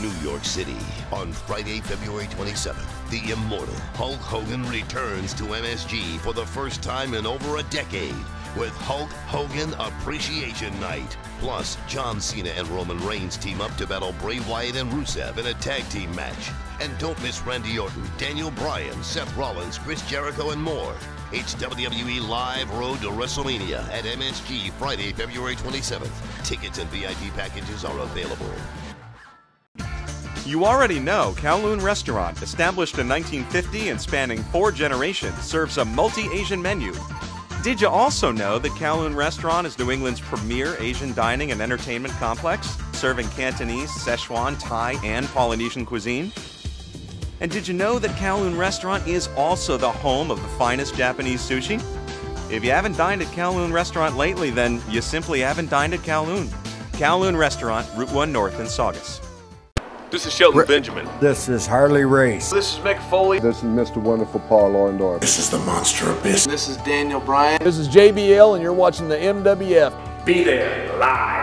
New York City. On Friday, February 27th, the immortal Hulk Hogan returns to MSG for the first time in over a decade with Hulk Hogan Appreciation Night. Plus, John Cena and Roman Reigns team up to battle Bray Wyatt and Rusev in a tag team match. And don't miss Randy Orton, Daniel Bryan, Seth Rollins, Chris Jericho, and more. It's WWE Live Road to WrestleMania at MSG Friday, February 27th. Tickets and VIP packages are available. You already know Kowloon Restaurant, established in 1950 and spanning 4 generations, serves a multi-Asian menu. Did you also know that Kowloon Restaurant is New England's premier Asian dining and entertainment complex, serving Cantonese, Szechuan, Thai, and Polynesian cuisine? And did you know that Kowloon Restaurant is also the home of the finest Japanese sushi? If you haven't dined at Kowloon Restaurant lately, then you simply haven't dined at Kowloon. Kowloon Restaurant, Route 1 North in Saugus. This is Shelton Benjamin. This is Harley Race. This is Mick Foley. This is Mr. Wonderful Paul Orndorff. This is the Monster Abyss. This is Daniel Bryan. This is JBL, and you're watching the MWF. Be there live.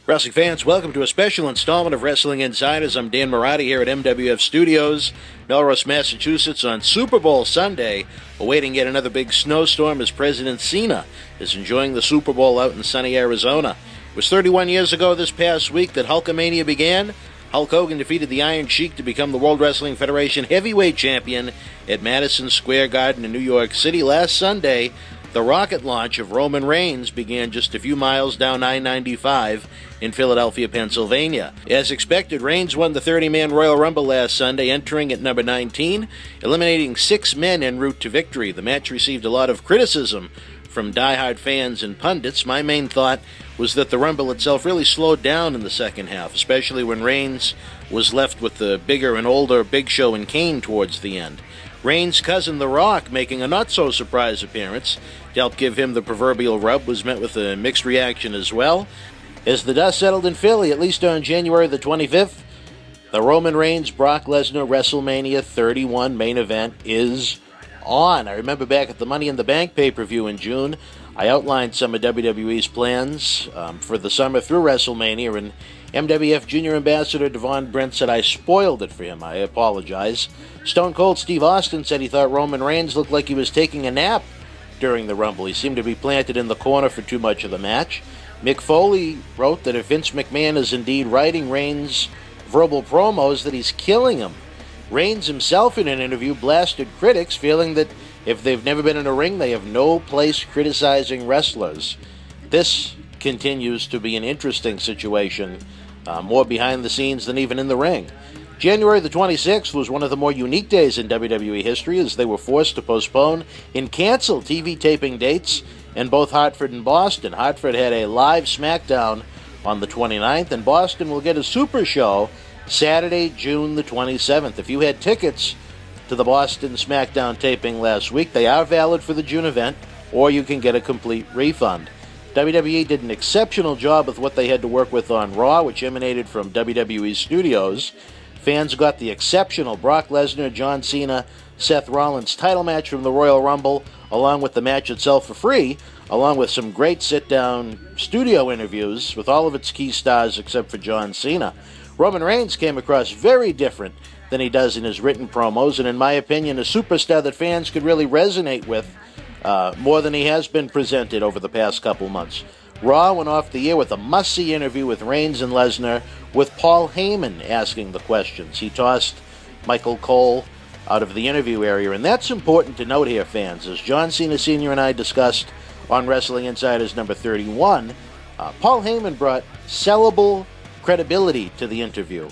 Wrestling fans, welcome to a special installment of Wrestling Insiders. I'm Dan Maratta here at MWF Studios, Melrose, Massachusetts, on Super Bowl Sunday, awaiting yet another big snowstorm as President Cena is enjoying the Super Bowl out in sunny Arizona. It was 31 years ago this past week that Hulkamania began. Hulk Hogan defeated the Iron Sheik to become the World Wrestling Federation heavyweight champion at Madison Square Garden in New York City. Last Sunday, the rocket launch of Roman Reigns began just a few miles down I-95 in Philadelphia, Pennsylvania. As expected, Reigns won the 30-man Royal Rumble last Sunday, entering at number 19, eliminating 6 men en route to victory. The match received a lot of criticism from diehard fans and pundits. My main thought was that the Rumble itself really slowed down in the second half, especially when Reigns was left with the bigger and older Big Show and Kane towards the end. Reigns' cousin The Rock, making a not-so-surprise appearance to help give him the proverbial rub, was met with a mixed reaction as well. As the dust settled in Philly, at least on January the 25th, the Roman Reigns-Brock Lesnar WrestleMania 31 main event is on. I remember back at the Money in the Bank pay-per-view in June, I outlined some of WWE's plans for the summer through WrestleMania, and MWF Junior Ambassador Devon Brent said I spoiled it for him. I apologize. Stone Cold Steve Austin said he thought Roman Reigns looked like he was taking a nap during the Rumble. He seemed to be planted in the corner for too much of the match. Mick Foley wrote that if Vince McMahon is indeed writing Reigns' verbal promos, that he's killing him. Reigns himself in an interview blasted critics, feeling that if they've never been in a ring, they have no place criticizing wrestlers. This continues to be an interesting situation, more behind the scenes than even in the ring. January the 26th was one of the more unique days in WWE history, as they were forced to postpone and cancel TV taping dates in both Hartford and Boston. Hartford had a live SmackDown on the 29th, and Boston will get a Super Show Saturday, June the 27th. If you had tickets to the Boston SmackDown taping last week, they are valid for the June event, or you can get a complete refund. WWE did an exceptional job with what they had to work with on Raw, which emanated from WWE Studios. Fans got the exceptional Brock Lesnar, John Cena, Seth Rollins title match from the Royal Rumble, along with the match itself for free, along with some great sit-down studio interviews with all of its key stars except for John Cena. Roman Reigns came across very different than he does in his written promos, and in my opinion, a superstar that fans could really resonate with more than he has been presented over the past couple months. Raw went off the air with a must-see interview with Reigns and Lesnar, with Paul Heyman asking the questions. He tossed Michael Cole out of the interview area, and that's important to note here, fans. As John Cena Sr. and I discussed on Wrestling Insiders number 31, Paul Heyman brought sellable credibility to the interview.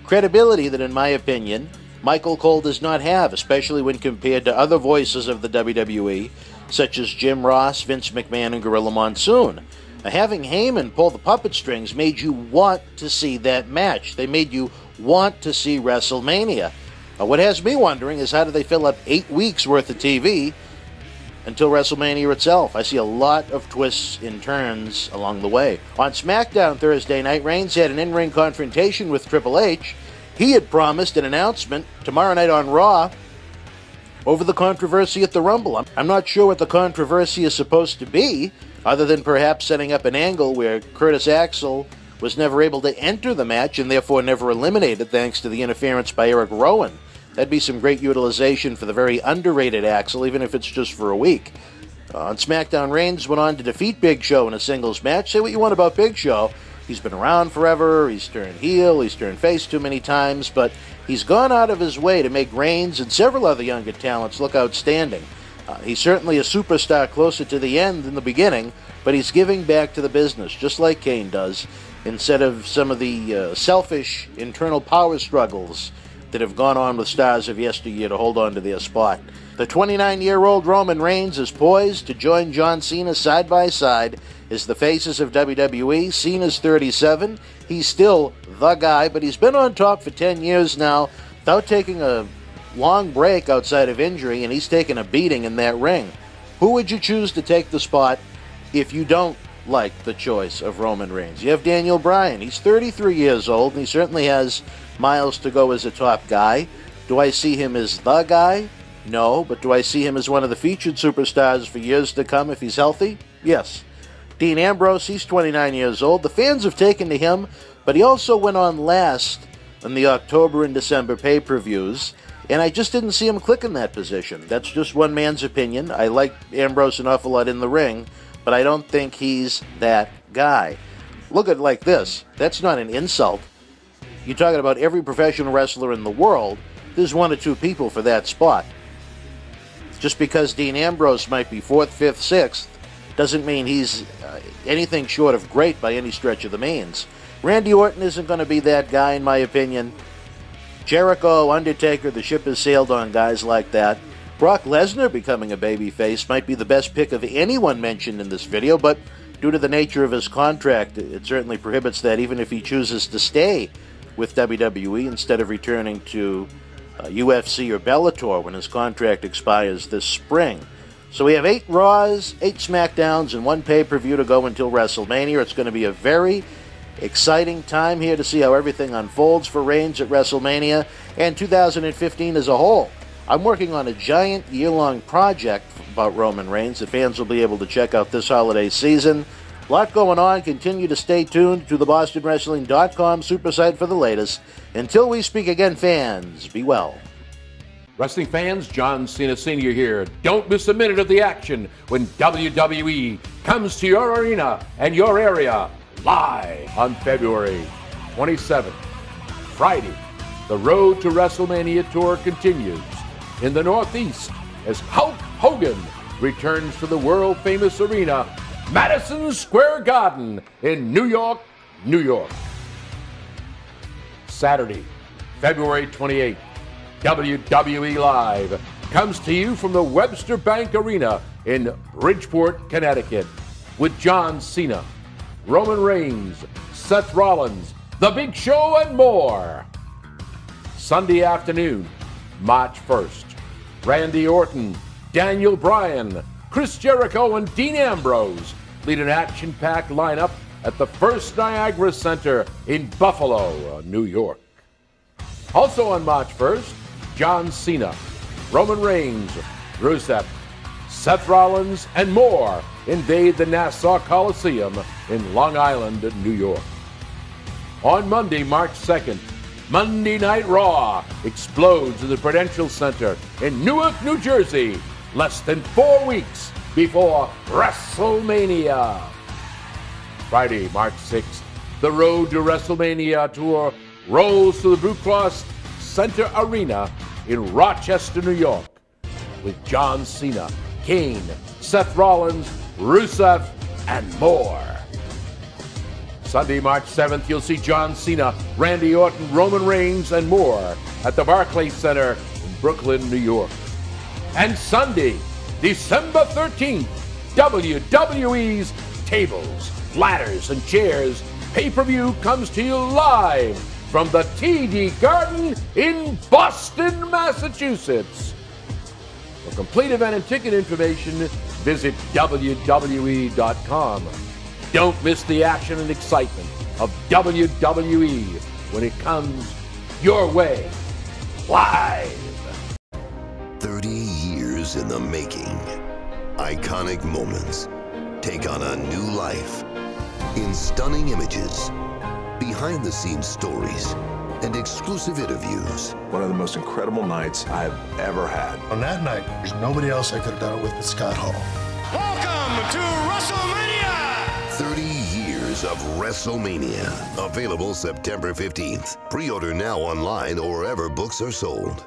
Credibility that, in my opinion, Michael Cole does not have, especially when compared to other voices of the WWE, such as Jim Ross, Vince McMahon, and Gorilla Monsoon. Having Heyman pull the puppet strings made you want to see that match. They made you want to see WrestleMania. What has me wondering is, how do they fill up 8 weeks worth of TV until WrestleMania itself? I see a lot of twists and turns along the way. On SmackDown Thursday night, Reigns had an in-ring confrontation with Triple H. He had promised an announcement tomorrow night on Raw over the controversy at the Rumble. I'm not sure what the controversy is supposed to be, other than perhaps setting up an angle where Curtis Axel was never able to enter the match and therefore never eliminated thanks to the interference by Eric Rowan. That'd be some great utilization for the very underrated Axel, even if it's just for a week. On SmackDown, Reigns went on to defeat Big Show in a singles match. Say what you want about Big Show. He's been around forever, he's turned heel, he's turned face too many times, but he's gone out of his way to make Reigns and several other younger talents look outstanding. He's certainly a superstar closer to the end than the beginning, but he's giving back to the business, just like Kane does, instead of some of the selfish internal power struggles that have gone on with stars of yesteryear to hold on to their spot. The 29-year-old Roman Reigns is poised to join John Cena side by side as the faces of WWE. Cena's 37. He's still the guy, but he's been on top for 10 years now without taking a long break outside of injury, and he's taken a beating in that ring. Who would you choose to take the spot if you don't like the choice of Roman Reigns? You have Daniel Bryan. He's 33 years old, and he certainly has miles to go as a top guy. Do I see him as the guy? No, but do I see him as one of the featured superstars for years to come if he's healthy? Yes. Dean Ambrose, he's 29 years old. The fans have taken to him, but he also went on last in the October and December pay-per-views, and I just didn't see him click in that position. That's just one man's opinion. I like Ambrose an awful lot in the ring, but I don't think he's that guy. Look at it like this. That's not an insult. You're talking about every professional wrestler in the world. There's one or two people for that spot. Just because Dean Ambrose might be 4th, 5th, 6th doesn't mean he's anything short of great by any stretch of the means. Randy Orton isn't going to be that guy, in my opinion. Jericho, Undertaker, the ship has sailed on guys like that. Brock Lesnar becoming a babyface might be the best pick of anyone mentioned in this video, but due to the nature of his contract, it certainly prohibits that, even if he chooses to stay with WWE instead of returning to UFC or Bellator when his contract expires this spring. So we have 8 Raws, 8 SmackDowns, and 1 pay-per-view to go until WrestleMania. It's going to be a very exciting time here to see how everything unfolds for Reigns at WrestleMania and 2015 as a whole. I'm working on a giant year-long project about Roman Reigns that fans will be able to check out this holiday season. A lot going on. Continue to stay tuned to the BostonWrestling.com super site for the latest. Until we speak again, fans, be well. Wrestling fans, John Cena Sr. here. Don't miss a minute of the action when WWE comes to your arena and your area live on February 27th, Friday. The Road to WrestleMania tour continues in the Northeast as Hulk Hogan returns to the world-famous arena, Madison Square Garden in New York, New York. Saturday, February 28th, WWE Live comes to you from the Webster Bank Arena in Bridgeport, Connecticut, with John Cena, Roman Reigns, Seth Rollins, The Big Show, and more. Sunday afternoon, March 1st, Randy Orton, Daniel Bryan, Chris Jericho, and Dean Ambrose lead an action-packed lineup at the First Niagara Center in Buffalo, New York. Also on March 1st, John Cena, Roman Reigns, Rusev, Seth Rollins, and more invade the Nassau Coliseum in Long Island, New York. On Monday, March 2nd, Monday Night Raw explodes in the Prudential Center in Newark, New Jersey, less than 4 weeks before WrestleMania. Friday, March 6th, the Road to WrestleMania tour rolls to the Blue Cross Center Arena in Rochester, New York, with John Cena, Kane, Seth Rollins, Rusev, and more. Sunday, March 7th, you'll see John Cena, Randy Orton, Roman Reigns, and more at the Barclays Center in Brooklyn, New York. And Sunday, December 13th, WWE's Tables, Ladders, and Chairs pay-per-view comes to you live from the TD Garden in Boston, Massachusetts. For complete event and ticket information, visit WWE.com. Don't miss the action and excitement of WWE when it comes your way, live. 30 years in the making. Iconic moments take on a new life in stunning images, behind-the-scenes stories, and exclusive interviews. One of the most incredible nights I've ever had. On that night, there's nobody else I could have done it with but Scott Hall. Welcome to WrestleMania! 30 years of WrestleMania. Available September 15th. Pre-order now online or wherever books are sold.